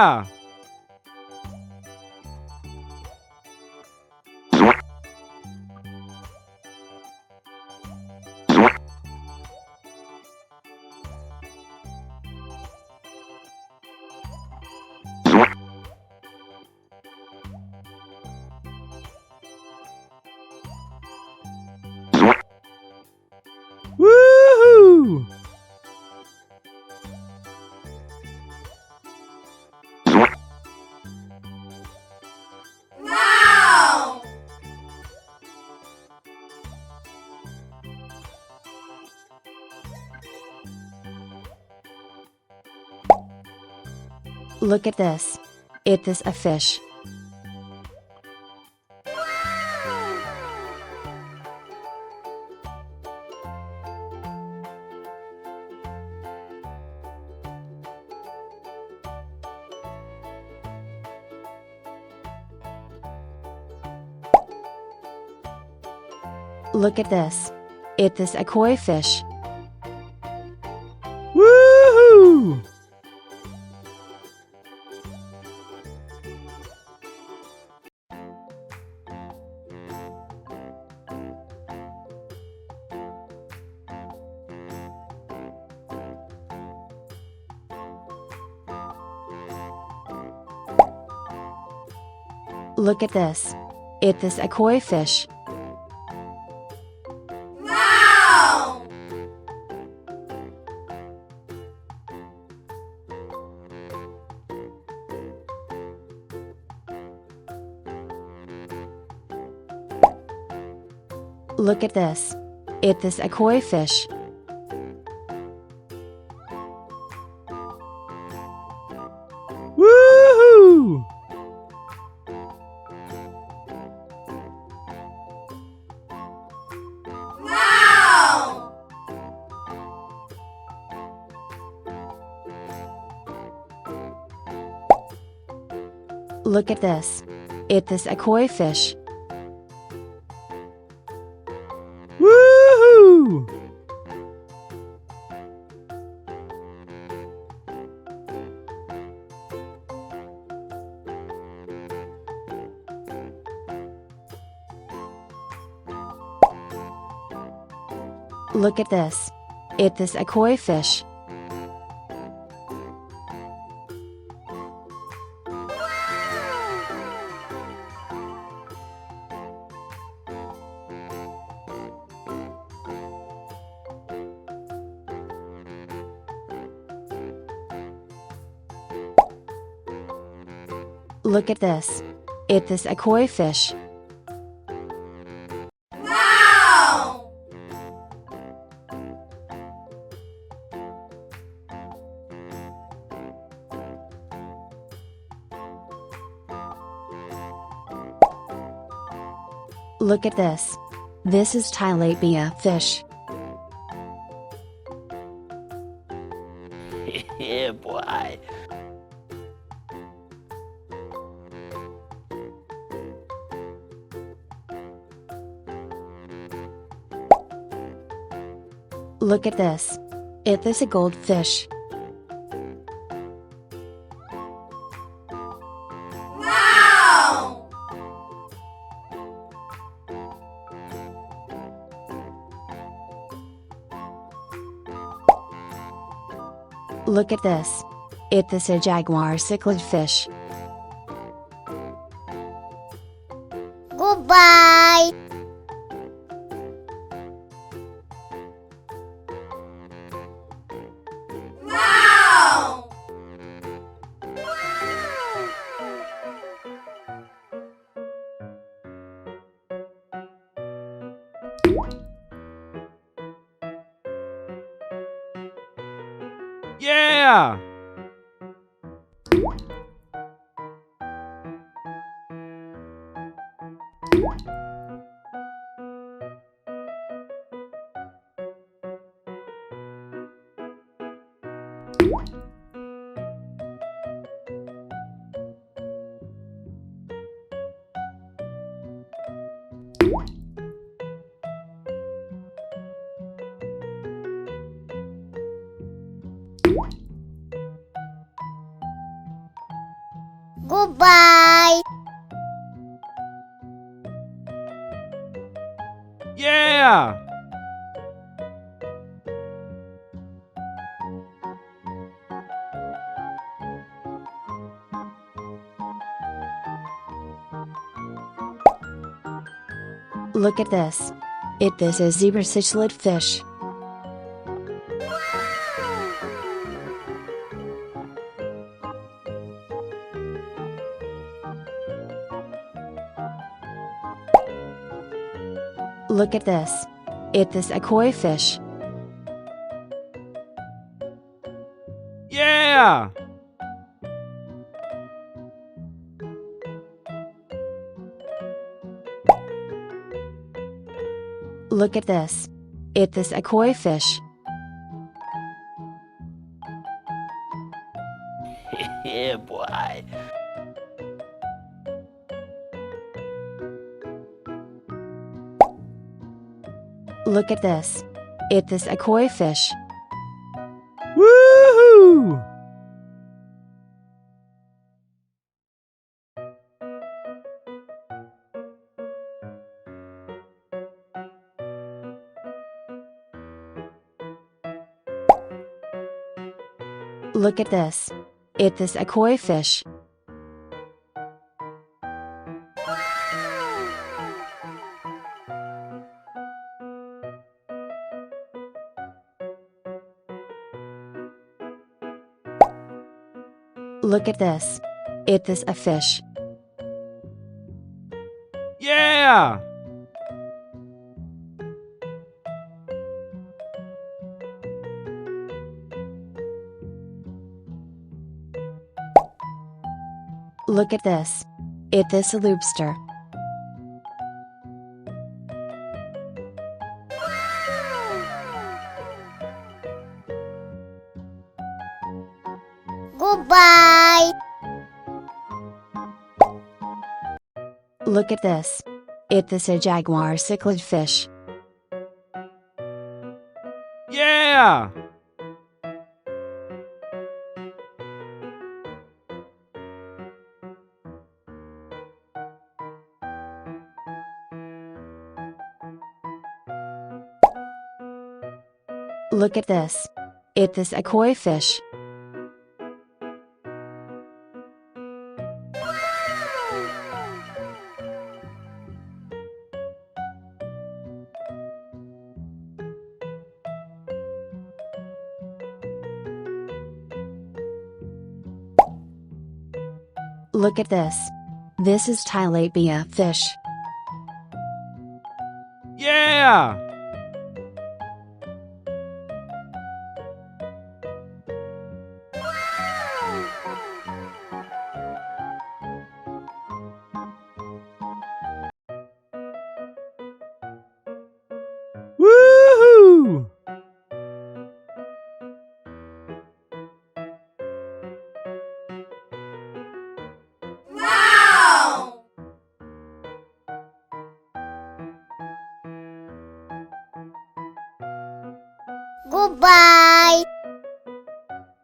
Yeah! Woohoo! Wow! Look at this. It is a fish. Look at this. It is a koi fish. Woohoo! Look at this. It is a koi fish. Wow! Look at this. It is a koi fish. Woohoo! Wow! Look at this. It is a koi fish. Woohoo! Look at this. It is a koi fish. Look at this. It is a koi fish. Wow! Look at this. This is tilapia fish. Yeah, boy. Look at this. It is a goldfish. Wow! Look at this. It is a jaguar cichlid fish. Goodbye! Wow! Yeah! Goodbye. Yeah! Look at this. This is zebra cichlid fish. Look at this. This a koi fish. Yeah! Look at this. This a koi fish. Yeah, boy. Look at this. This a koi fish. Woohoo! Look at this. This a koi fish. Look at this. This a fish. Yeah! Look at this. This a lobster. Goodbye. Look at this. This a jaguar cichlid fish. Yeah! Look at this. This a koi fish. Look at this. This is tilapia fish. Yeah!